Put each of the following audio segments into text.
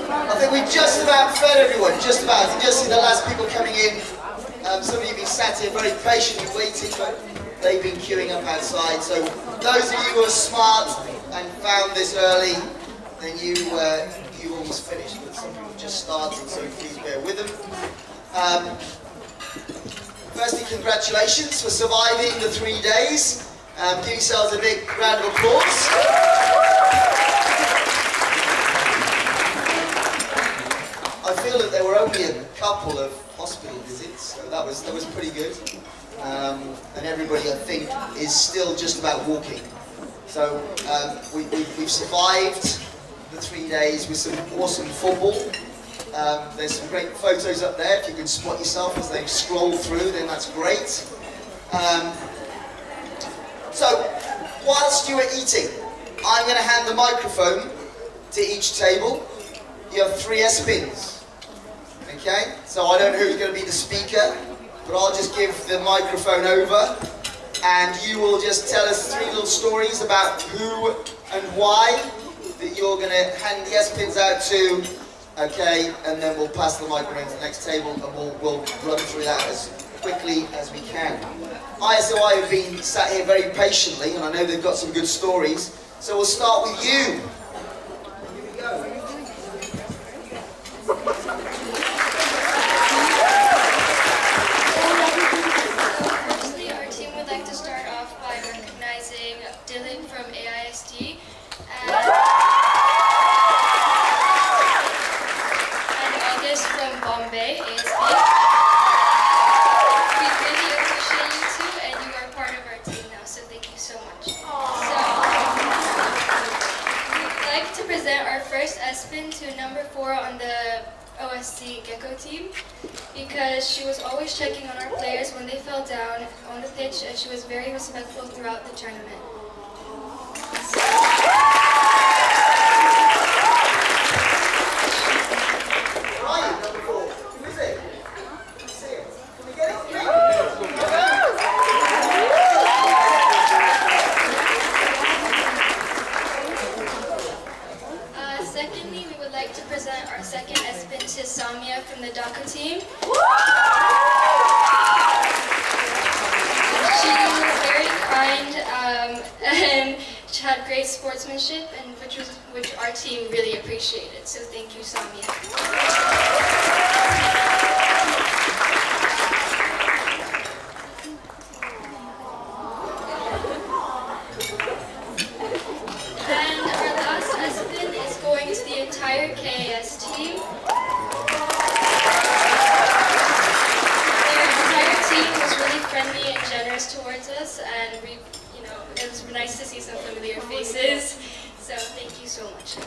I think we just about fed everyone, just about. You can just see the last people coming in. Some of you have been sat here very patiently waiting, but they've been queuing up outside. So those of you who are smart and found this early, then you almost finished, but some people just started, so please bear with them. Firstly, congratulations for surviving the 3 days. Give yourselves a big round of applause. I feel that there were only a couple of hospital visits, so that was pretty good. And everybody, I think, is still just about walking. So we've survived the 3 days with some awesome football. There's some great photos up there. If you can spot yourself as they scroll through, then that's great. So, whilst you are eating, I'm going to hand the microphone to each table. You have 3 S-pins. Okay? So I don't know who's going to be the speaker, but I'll just give the microphone over, and you will just tell us 3 little stories about who and why that you're going to hand the S-pins out to. Okay, and then we'll pass the microphone to the next table, and we'll run through that as quickly as we can. ISOI have been sat here very patiently, and I know they've got some good stories, so we'll start with you. Here we go. Firstly, our team would like to start off by recognizing Dylan from AIST and August from Bombay ASB. We really appreciate you two, and you are part of our team now, so thank you so much. So, we would like to present our first S-pin to number 4 on the OSC Gecko team, because she was always checking on our players when they fell down on the pitch, and she was very respectful throughout the tournament. Secondly, we would like to present our second S-pin to Samia from the DACA team. She was very kind and she had great sportsmanship, and which our team really appreciated. So thank you, Samia. The entire KAS team. Their entire team was really friendly and generous towards us, and it was nice to see some familiar faces. So thank you so much.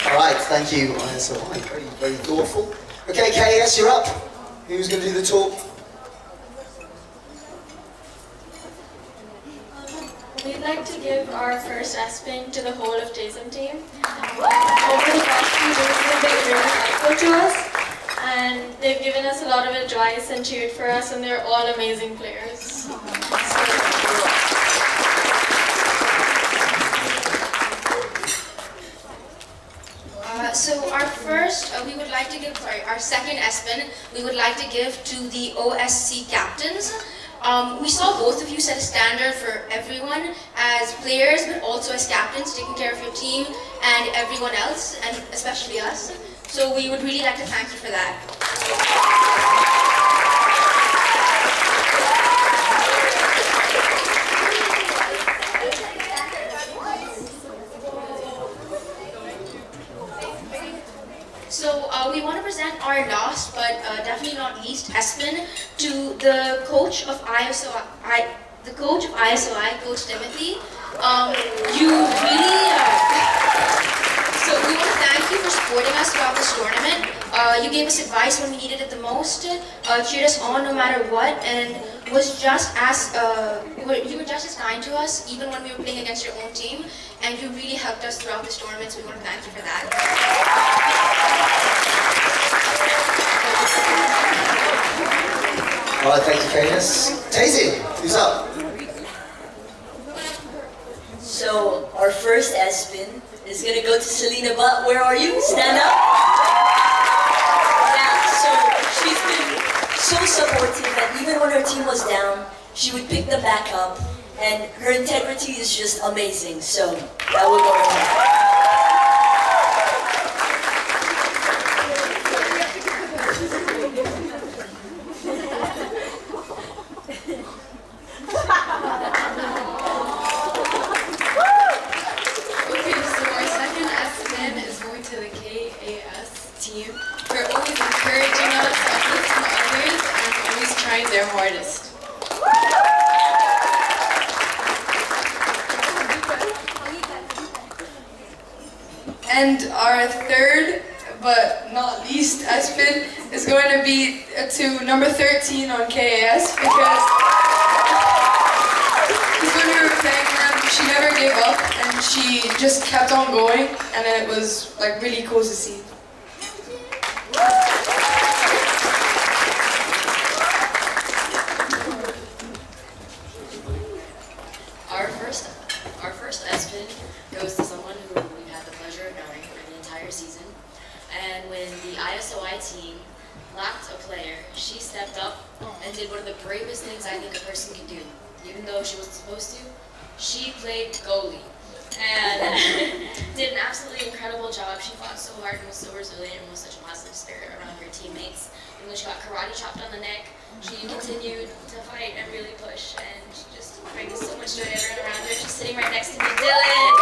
All right, thank you. So very, very thoughtful. Okay, KAS, you're up. Who's going to do the talk? We'd like to give our first S-pin to the whole of Jason team. Over the past few days, they've been really helpful to us, and they've given us a lot of advice and cheered for us, and they're all amazing players. So our first, our second S-pin, we would like to give to the OSC captains. We saw both of you set a standard for everyone as players, but also as captains, taking care of your team and everyone else, and especially us. So we would really like to thank you for that. So we want to present our last, but definitely not least, S-pin to the coach of ISOI, Coach Timothy. You really, so we want to thank you for supporting us throughout this tournament. You gave us advice when we needed it the most, cheered us on no matter what, and was just as you were just as kind to us even when we were playing against your own team, and you really helped us throughout this tournament. So we want to thank you for that. All right, thank you, KAS. Daisy, who's up? So So our first S-spin is gonna go to Selena Butt. Where are you? Stand up. Yeah, so she's been so supportive that even when her team was down, she would pick them back up, and her integrity is just amazing. So that will go to her. Okay, so our second S-spin is going to the KAS team for always encouraging us, uplifting others, and always trying their hardest. And our third, but not least, S-spin is going to be to number 13 on KAS because when we were playing her, she never gave up and she just kept on going, and it was like really cool to see. Our first S-spin goes to someone who we've had the pleasure of knowing for the entire season. And when the ISOI team lacked a player, she stepped up and did one of the bravest things I think a person can do. Even though she wasn't supposed to, she played goalie and did an absolutely incredible job. She fought so hard and was so resilient and was such a positive spirit around her teammates. Even though she got karate chopped on the neck, she continued to fight and really push, and she just brings so much joy to everyone around her. She's sitting right next to me, Dylan.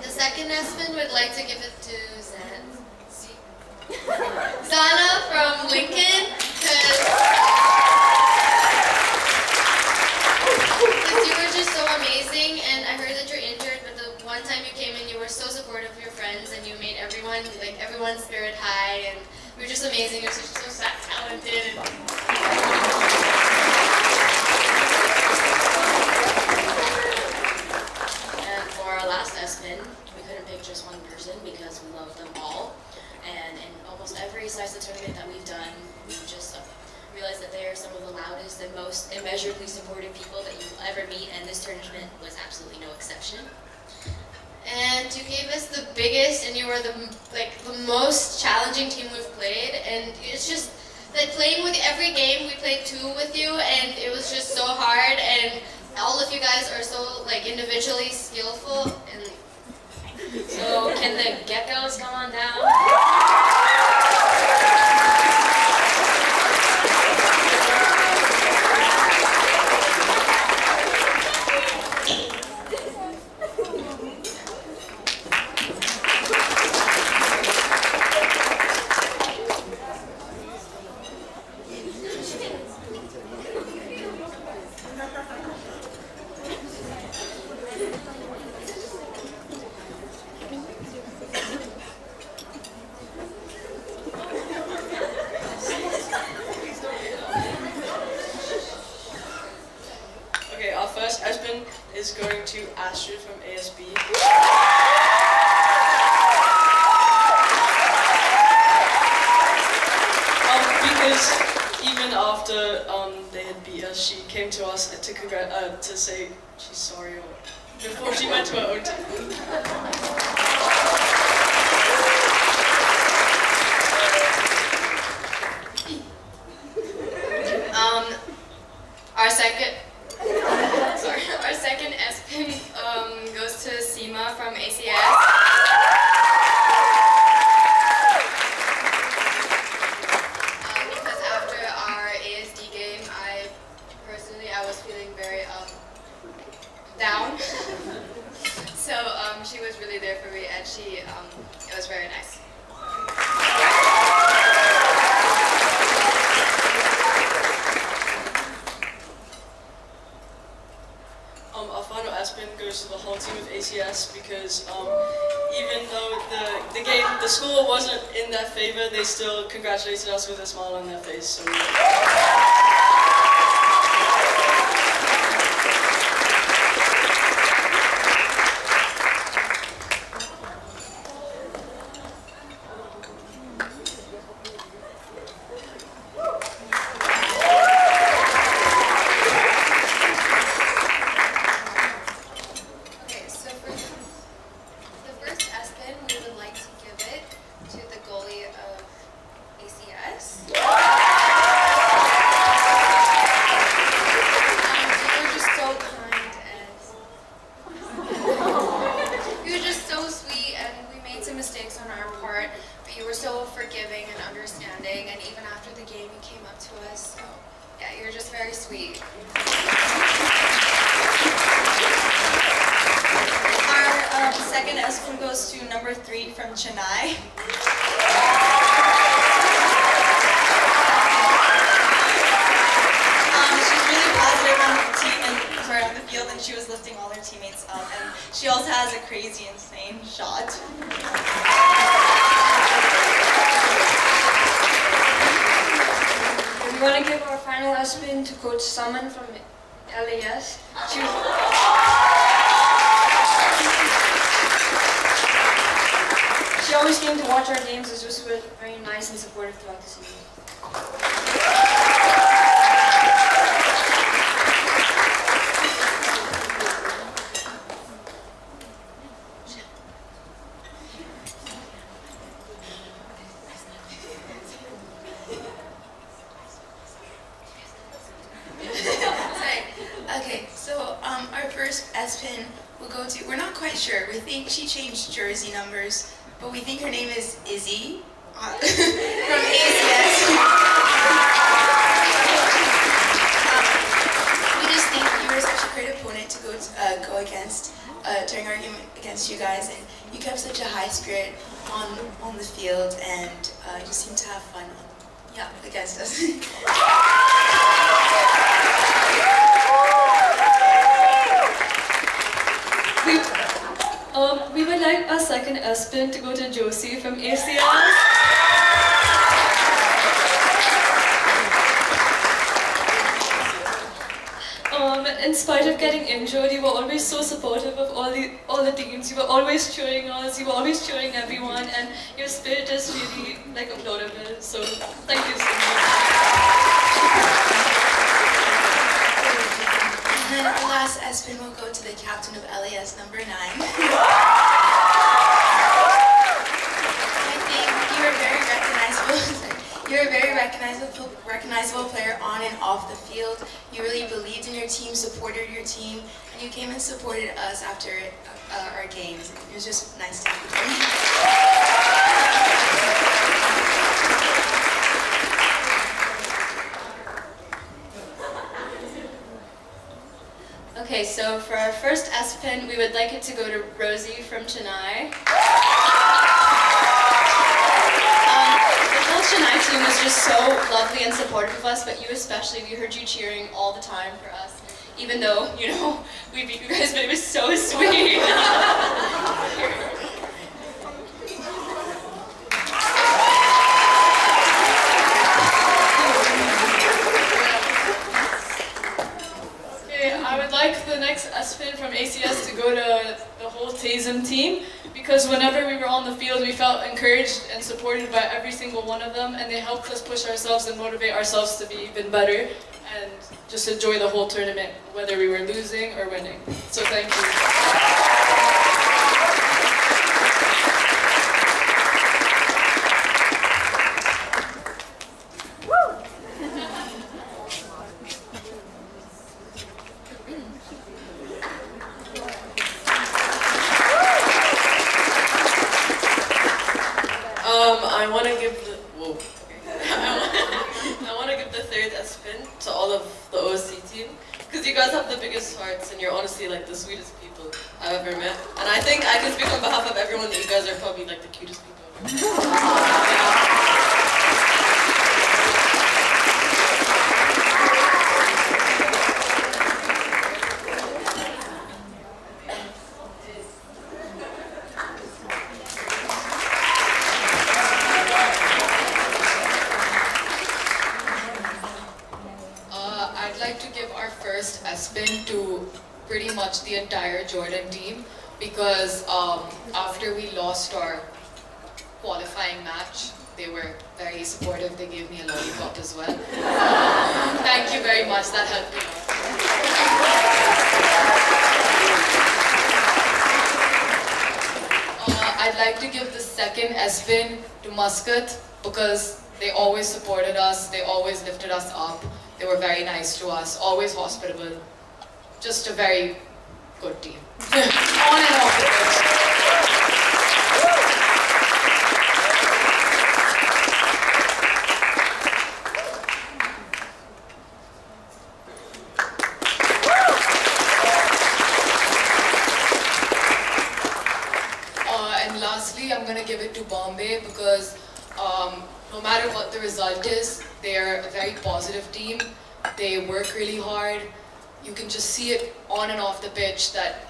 The second S-spin would like to give it to Zana from Lincoln, because you were just so amazing, and I heard that you're injured, but the one time you came in, you were so supportive of your friends, and you made everyone's spirit high, and you were just amazing. You're so talented. And for our last S-spin, we couldn't pick just one person because we love them all. And in almost every Saisa tournament that we've done, we've just realized that they are some of the loudest and most immeasurably supportive people that you will ever meet, and this tournament was absolutely no exception. And you gave us the biggest, and you were the most challenging team we've played, and it's just like playing with every game. We played 2 with you, and it was just so hard, and all of you guys are so individually skillful. And So can the geckos come on down? Okay, our first S-spin is going to Astrid from ASB. Because even after they had beat us, she came to us to say she's sorry before she went to her own team. Our second S-pin goes to Seema from ACS. Because after our ASD game, I was feeling very down. So she was really there for me, and it was very nice. Our final S-spin goes to the whole team of ACS because even though the score wasn't in their favor, they still congratulated us with a smile on their face. So. You were so forgiving and understanding, and even after the game, you came up to us. So, yeah, you're just very sweet. Our second S1 goes to number 3 from Chennai. She's really positive on the team and on the field, and she was lifting all her teammates up. And she also has a crazy, insane shot. We want to give our final S-Pin to Coach Saman from LAS. She always came to watch our games and was very nice and supportive throughout the season. Okay, so our first S-Pin will go to, we're not quite sure, we think she changed jersey numbers, but we think her name is Izzy from ACS. We just think you were such a great opponent to go against during our game against you guys, and you kept such a high spirit on the field, and you seemed to have fun against us. We would like our second S-Pin to go to Josie from ACS. In spite of getting injured, you were always so supportive of all the teams. You were always cheering us. You were always cheering everyone, and your spirit is really applaudable. So thank you so much. And then our last S-Pin will go to the captain of LAS, number 9. I think you're a very recognizable player on and off the field. You really believed in your team, supported your team, and you came and supported us after our games. It was just nice to have you. Okay, so for our first S-Pin, we would like it to go to Rosie from Chennai. The whole Chennai team was just so lovely and supportive of us, but you especially, we heard you cheering all the time for us. Even though, we beat you guys, but it was so sweet. I would like the next S-Pin from ACS to go to the whole TASM team, because whenever we were on the field, we felt encouraged and supported by every single one of them, and they helped us push ourselves and motivate ourselves to be even better and just enjoy the whole tournament, whether we were losing or winning. So thank you. I want to give the third S-Pin to all of the OSC team, because you guys have the biggest hearts and you're honestly the sweetest people I've ever met. And I think I can speak on behalf of everyone that you guys are probably the cutest people ever. I'd like to give our first S-Pin to pretty much the entire Jordan team, because after we lost our qualifying match, they were very supportive. They gave me a lollipop as well. Thank you very much. That helped me a lot. I'd like to give the second S-Pin to Muscat, because they always supported us. They always lifted us up. They were very nice to us, always hospitable. Just a very good team. On and off the pitch. And lastly, I'm going to give it to Bombay because no matter what the result is, they're a very positive team. They work really hard. You can just see it on and off the pitch that,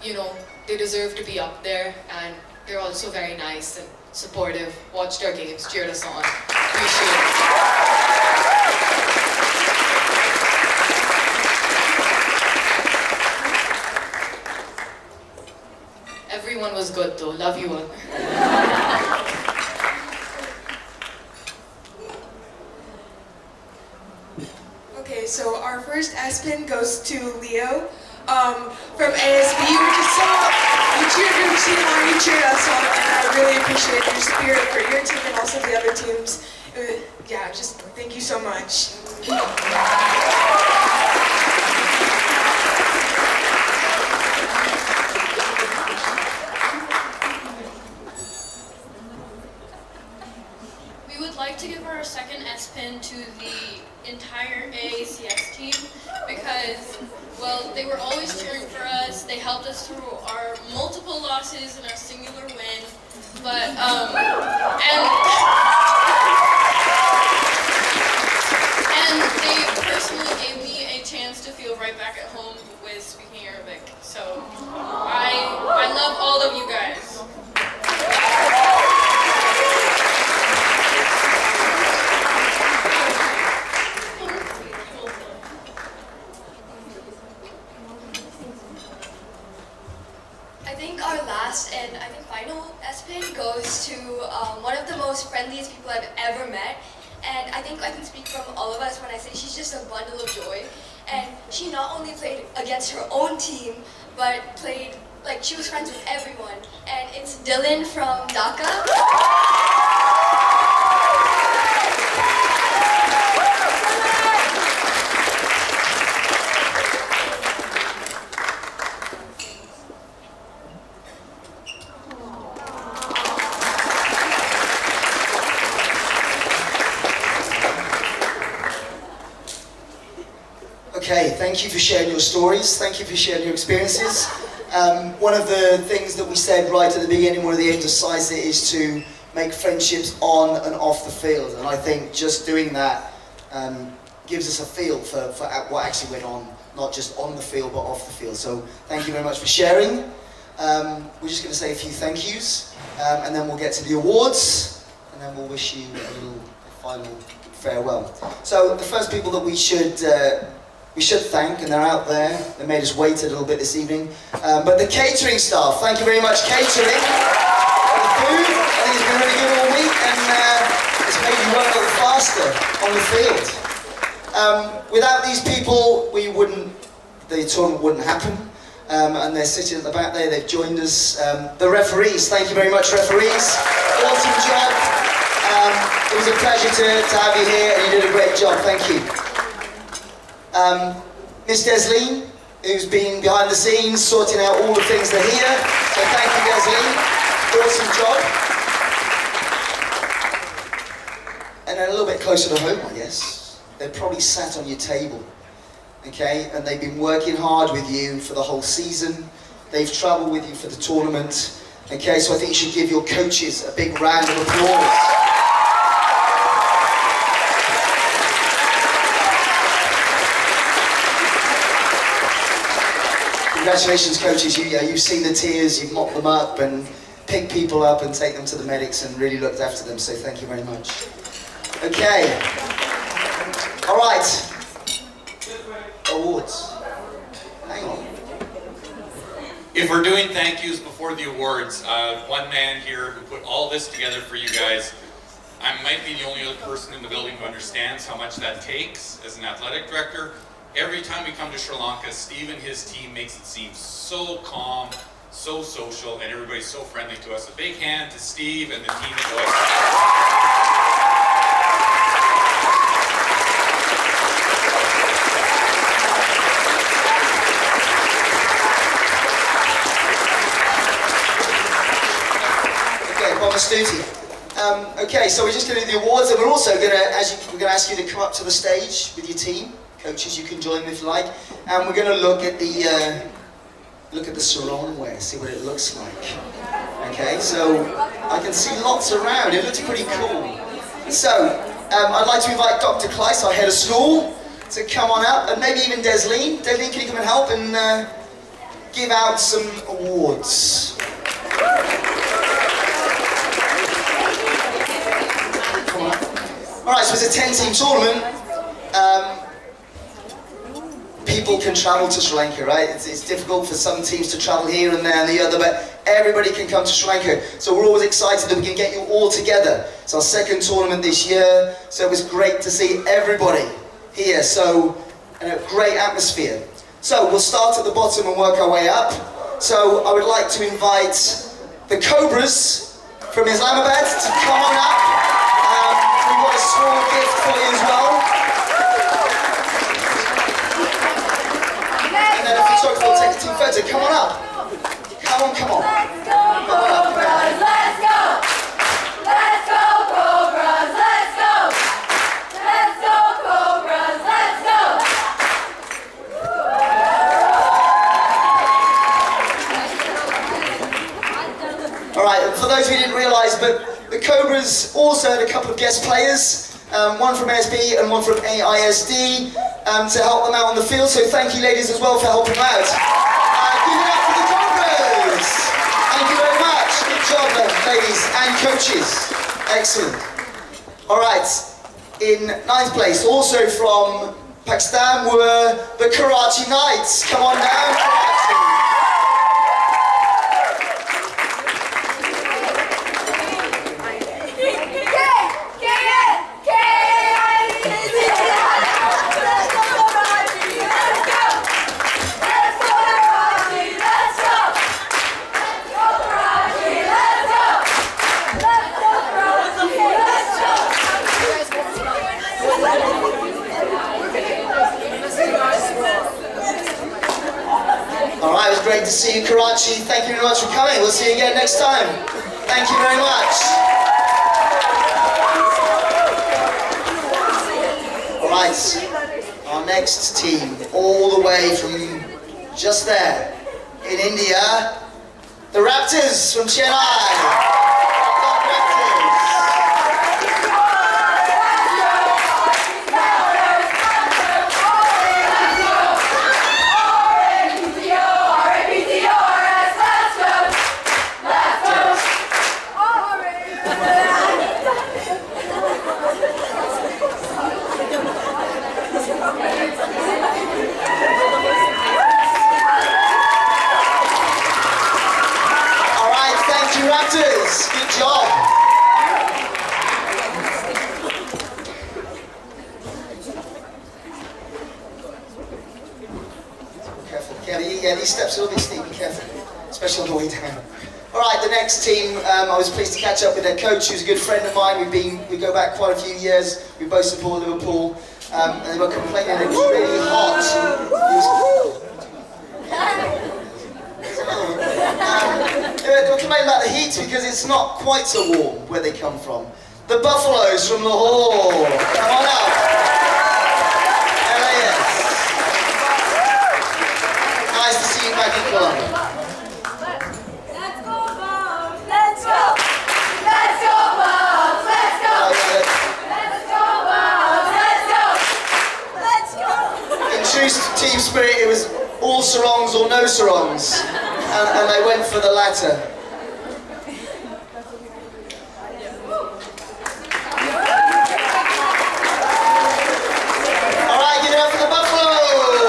you know, they deserve to be up there, and they're also very nice and supportive. Watched our games, cheered us on. Appreciate it. Everyone was good though. Love you all. Okay, so our first S-Pin goes to Leo from ASB. You cheered your team on, you cheered us on, and I really appreciate your spirit for your team and also the other teams. Yeah, just thank you so much. We would like to give our second S-Pin to the entire AACX team because, well, they were always cheering for us. They helped us through our multiple losses and our singular win. But, and they personally gave me a chance to feel right back at home with speaking Arabic. So I love all of you guys. I think our last and I think final S-Pin goes to one of the most friendliest people I've ever met. And I think I can speak from all of us when I say she's just a bundle of joy. And she not only played against her own team, but played, like, she was friends with everyone. And it's Dylan from Dhaka. Okay, thank you for sharing your stories. Thank you for sharing your experiences. One of the things that we said right at the beginning, one of the aims of Saisa is to make friendships on and off the field. And I think just doing that gives us a feel for what actually went on, not just on the field, but off the field. So thank you very much for sharing. We're just going to say a few thank yous, and then we'll get to the awards, and then we'll wish you a little final farewell. So the first people that we should thank, and they're out there, they made us wait a little bit this evening, but the catering staff, thank you very much, catering, for the food. I think it's been really good all week, and it's made you work a little faster on the field. Without these people, the tournament wouldn't happen, and they're sitting at the back there, they've joined us. The referees, thank you very much, referees, awesome job. It was a pleasure to have you here, and you did a great job, thank you. Miss Desleen, who's been behind the scenes sorting out all the things that are here. So thank you, Desleen. Awesome job. And a little bit closer to home, I guess. They're probably sat on your table, okay? And they've been working hard with you for the whole season. They've travelled with you for the tournament, okay? So I think you should give your coaches a big round of applause. Congratulations, coaches. You've seen the tears, you've mopped them up and picked people up and take them to the medics and really looked after them, so thank you very much. Okay. All right. Awards. Hang on. If we're doing thank yous before the awards, one man here who put all this together for you guys, I might be the only other person in the building who understands how much that takes as an athletic director. Every time we come to Sri Lanka, Steve and his team makes it seem so calm, so social, and everybody's so friendly to us. A big hand to Steve and the team at Okay, Bob Astuti. Okay, so we're just going to do the awards, and we're also going to ask you to come up to the stage with your team. Coaches, you can join them if you like, and we're going to look at the sarong wear, see what it looks like. Okay, so I can see lots around. It looks pretty cool. So, I'd like to invite Dr. Kleiss, our head of school, to come on up, and maybe even Desleen. Desleen, can you come and help and give out some awards? Come on. Alright, so it's a 10-team tournament. People can travel to Sri Lanka, right? It's difficult for some teams to travel here and there and the other, but everybody can come to Sri Lanka. So we're always excited that we can get you all together. It's our second tournament this year, so it was great to see everybody here. So, and a great atmosphere. So we'll start at the bottom and work our way up. So I would like to invite the Cobras from Islamabad to come on up. We've got a small gift for you as well. And then the photographer will take a team photo. Come on up. Come on, come on. Let's go, Cobras, let's go! Let's go, Cobras, let's go! Let's go, Cobras, let's go! Alright, and for those who didn't realise, but the Cobras also had a couple of guest players, one from ASB and one from AISD, to help them out on the field. So thank you ladies as well for helping them out. Give it up for the Cobras! Thank you very much. Good job ladies and coaches. Excellent. Alright, in ninth place, also from Pakistan, were the Karachi Knights. Come on down, Karachi. Alright, it was great to see you, Karachi. Thank you very much for coming. We'll see you again next time. Thank you very much. Alright, our next team, all the way from just there, in India, the Raptors from Chennai. Raptors, good job. Careful, yeah, these steps are a little bit steep, be careful, especially on the way down. Alright, the next team, I was pleased to catch up with their coach, who's a good friend of mine. We go back quite a few years. We both support Liverpool, and they were complaining it was really hot. They were complaining about the heat because it's not quite so warm where they come from. The Buffaloes from Lahore. Come on up. LAS. Nice to see you back in Colombia. Let's go, Bob! Let's go! Let's go, Bob! Let's go! Let's go, Bob! Let's go! Let's go! In true team spirit, it was all sarongs or no sarongs. And they went for the latter. Alright, give it up for the Buffaloes!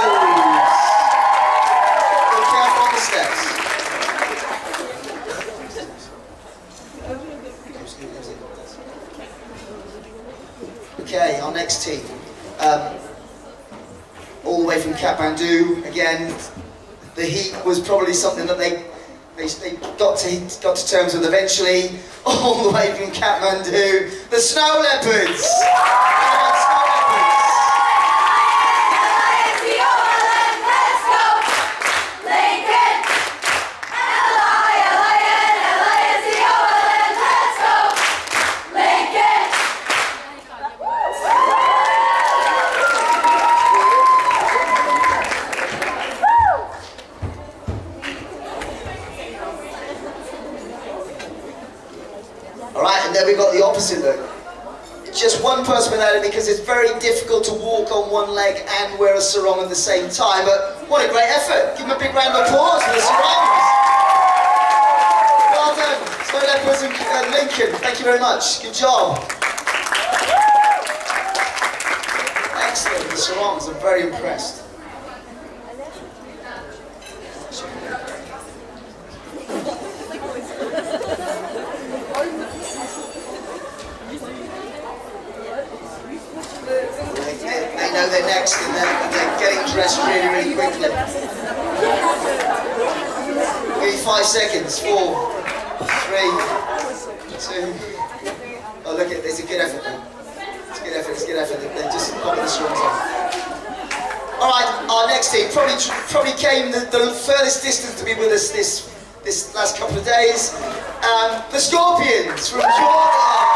Be careful on the steps. Okay, our next team. All the way from Kathmandu, again. The heat was probably something that they got to terms with eventually. All the way from Kathmandu, the Snow Leopards. Alright, and then we've got the opposite look. Just one person without it because it's very difficult to walk on one leg and wear a sarong at the same time. But what a great effort. Give them a big round of applause for the sarongs. Well done. Snow Leopards and Lincoln. Thank you very much. Good job. Excellent. The sarongs. I'm very impressed. They know they're next and they're getting dressed really, really quickly. Give me 5 seconds. 4, 3, 2. Oh, look, there's a good effort there. It's a good effort, it's a good effort. They're just popping the strings on. Alright, our next team probably came the furthest distance to be with us this last couple of days. The Scorpions from Jordan.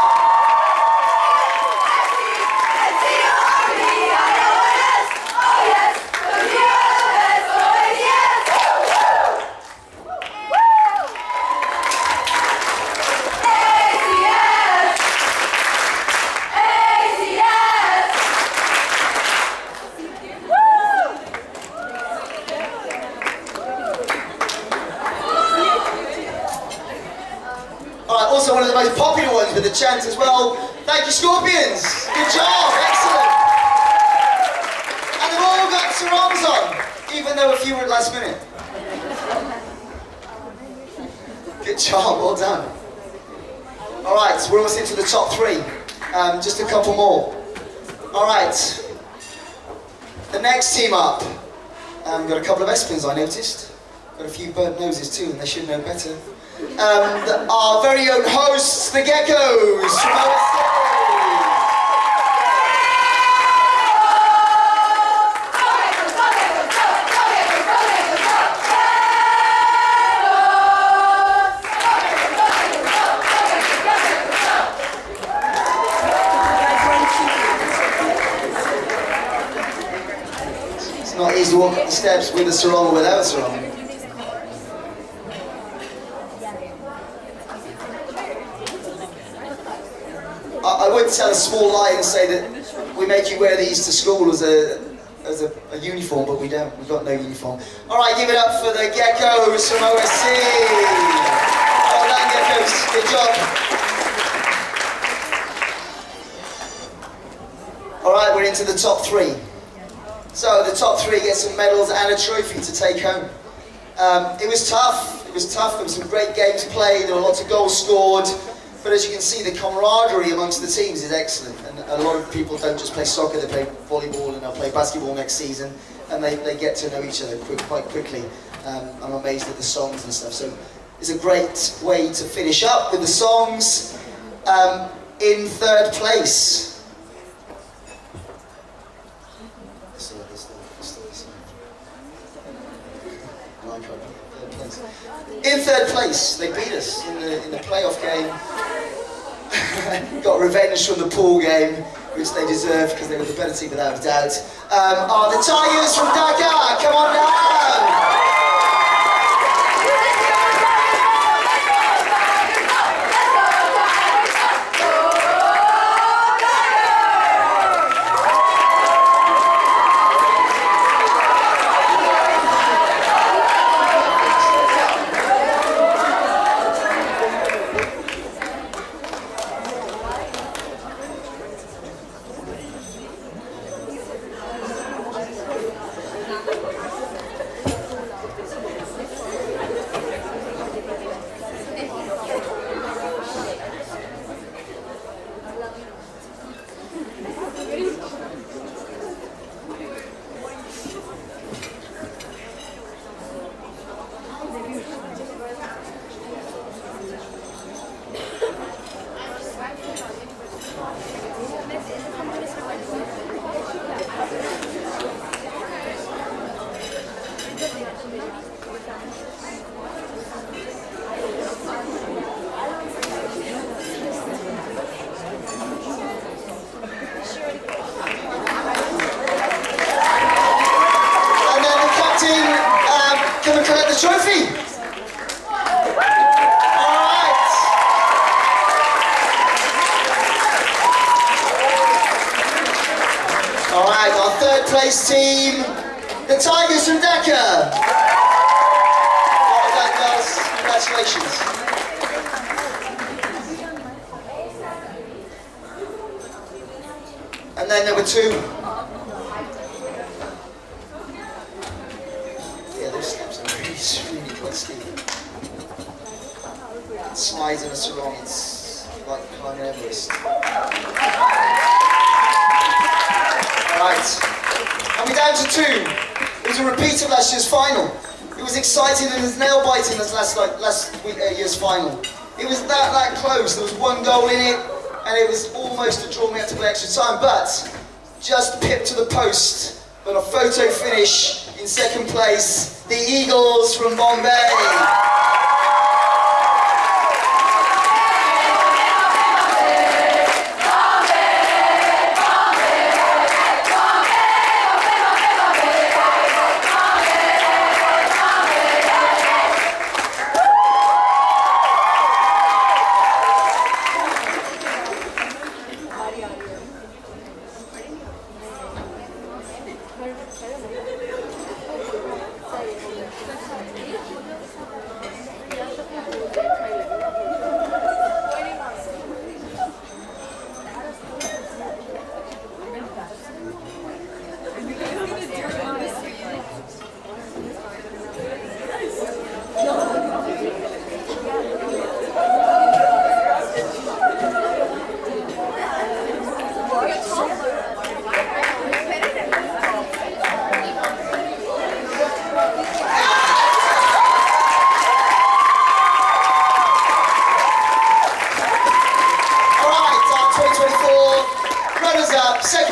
Also one of the most popular ones with the chant as well. Thank you, Scorpions. Good job, excellent. And they've all got sarongs on, even though a few were at last minute. Good job, well done. All right, so we're almost into the top 3. Just a couple more. All right, the next team up. Got a couple of S-pins, I noticed. Got a few burnt noses too, and they should know better. Our very own hosts, the Geckos from OSC. It's not easy to walk up the steps with a sarong or without a sarong. I would tell a small lie and say that we make you wear these to school as a uniform, but we don't. We've got no uniform. All right, give it up for the Geckos from OSC. Well done, Geckos. Good job. All right, we're into the top 3. So the top 3 get some medals and a trophy to take home. It was tough. It was tough. There were some great games played. There were lots of goals scored. But as you can see, the camaraderie amongst the teams is excellent. And a lot of people don't just play soccer, they play volleyball and they'll play basketball next season. And they get to know each other quite quickly. I'm amazed at the songs and stuff. So it's a great way to finish up with the songs. In 3rd place. In 3rd place, they beat us in the playoff game. Got revenge from the pool game, which they deserved because they were the better team without a doubt. Are the Tigers from Dakar? Come on down! place team, the Tigers from Dhaka. Well done, girls. Congratulations. And then number 2. Yeah, those steps are really quite steep. It slides in a sarong, it's like climbing Everest. Right, and we're down to 2. It was a repeat of last year's final. It was exciting and as nail-biting as last year's final. It was that close. There was 1 goal in it, and it was almost a draw. We had to play extra time, but just pipped to the post. But a photo finish in 2nd place, the Eagles from Bombay.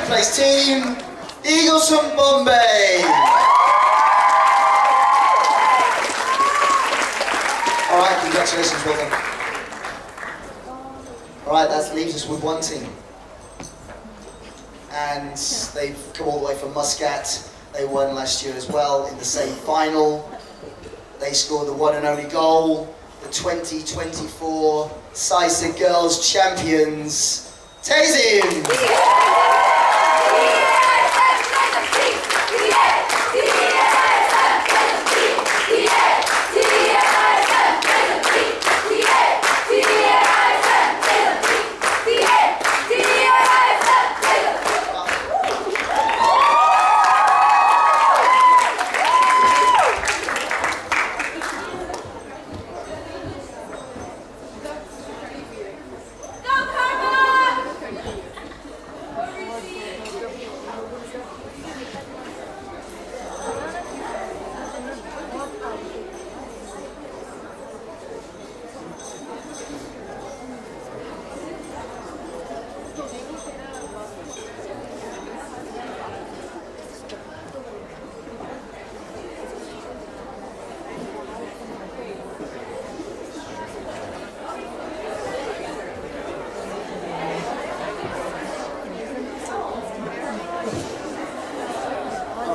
Place team, Eagles from Bombay. Alright, congratulations, well done. Alright, that leaves us with 1 team. And they've come all the way from Muscat. They won last year as well in the same final. They scored the one and only goal. The 2024 Saisa Girls Champions, Tazim.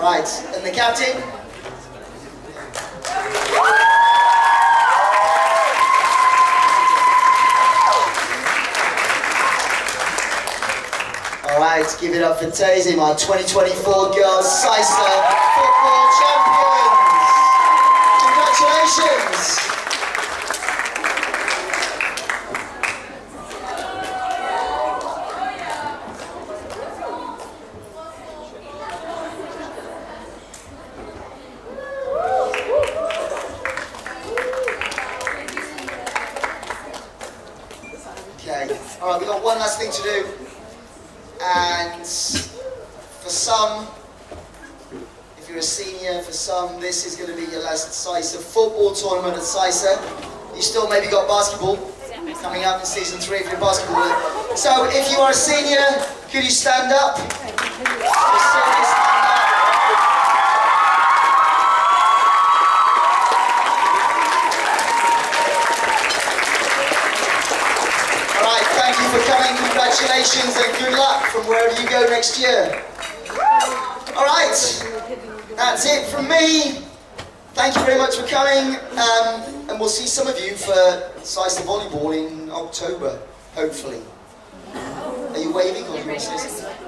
Right, and the captain? Alright, give it up for Tazim, our 2024 Girls Saisa Football Champions! Congratulations! Alright, we've got one last thing to do, and for some, if you're a senior, for some, this is going to be your last Saisa football tournament at Saisa. You still maybe got basketball coming up in season 3 if you're basketball. So if you are a senior, could you stand up? Thank you for coming, congratulations and good luck from wherever you go next year. Alright, that's it from me. Thank you very much for coming, and we'll see some of you for Saisa Volleyball in October, hopefully. Are you waving or do you want to say something?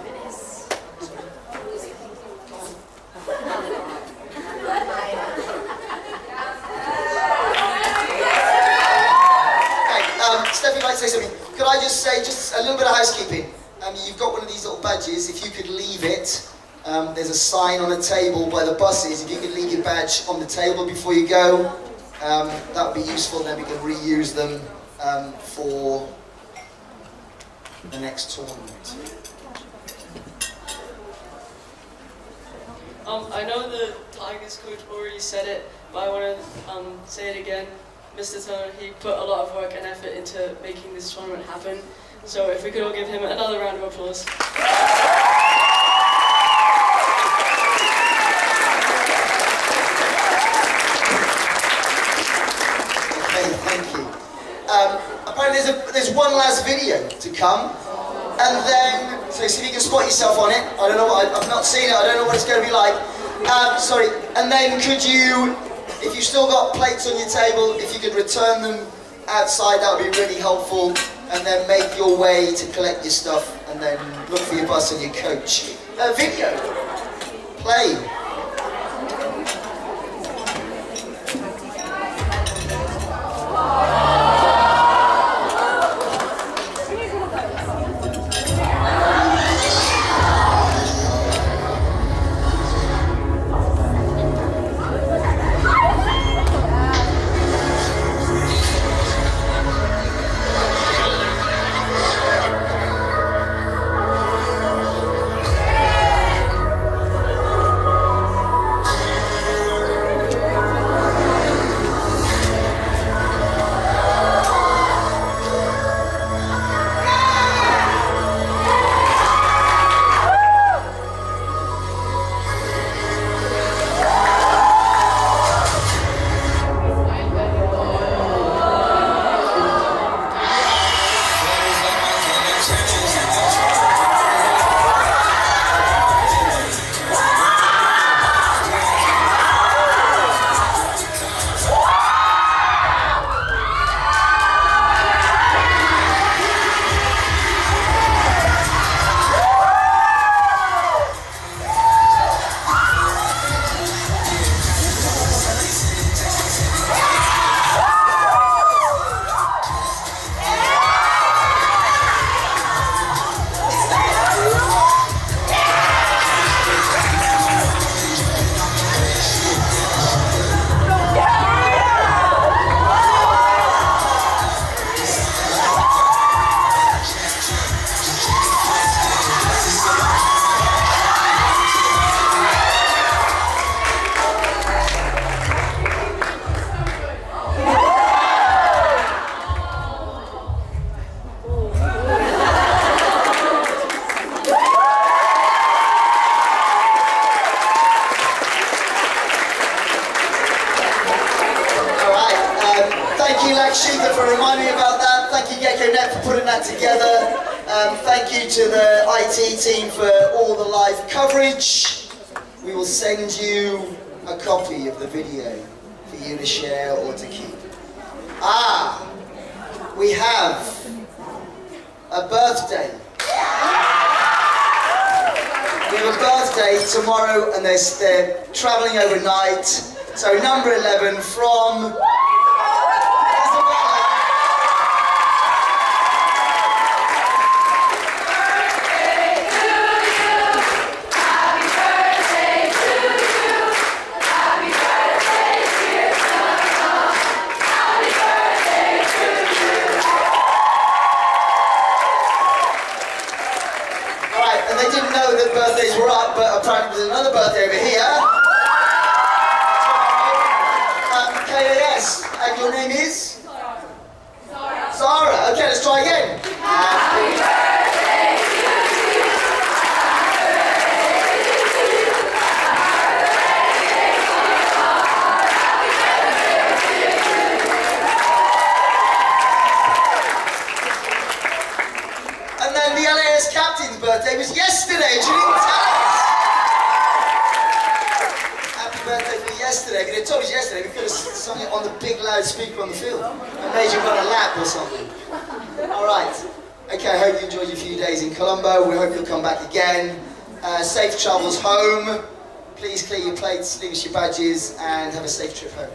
Steph, you'd like to say something? Could I just say, just a little bit of housekeeping? You've got one of these little badges. If you could leave it, there's a sign on the table by the buses. If you could leave your badge on the table before you go, that would be useful. Then we can reuse them for the next tournament. I know the Tigers coach already said it, but I want to say it again. Mr. Turner, he put a lot of work and effort into making this tournament happen. So if we could all give him another round of applause. Okay, thank you. Apparently there's one last video to come. And then, so see if you can spot yourself on it. I don't know what, I've not seen it, I don't know what it's going to be like. Sorry, and then could you, if you've still got plates on your table, if you could return them outside, that would be really helpful. And then make your way to collect your stuff, and then look for your bus and your coach. Video, play. For reminding me about that. Thank you GeckoNet for putting that together. Thank you to the IT team for all the live coverage. We will send you a copy of the video for you to share or to keep. We have a birthday. We have a birthday tomorrow, and they're traveling overnight. So number 11 from birthdays were up, but apparently there's another birthday over here. KAS, and your name is? Zara. Okay, let's try again. Happy birthday to you. And then the LAS captain's birthday was yesterday. She didn't tell us. Happy birthday for yesterday. If they told us yesterday, we could have sung it on the big loudspeaker on the field and made you run a lap or something. All right. Okay, I hope you enjoyed your few days in Colombo. We hope you'll come back again. Safe travels home. Please clear your plates, leave us your badges, and have a safe trip home.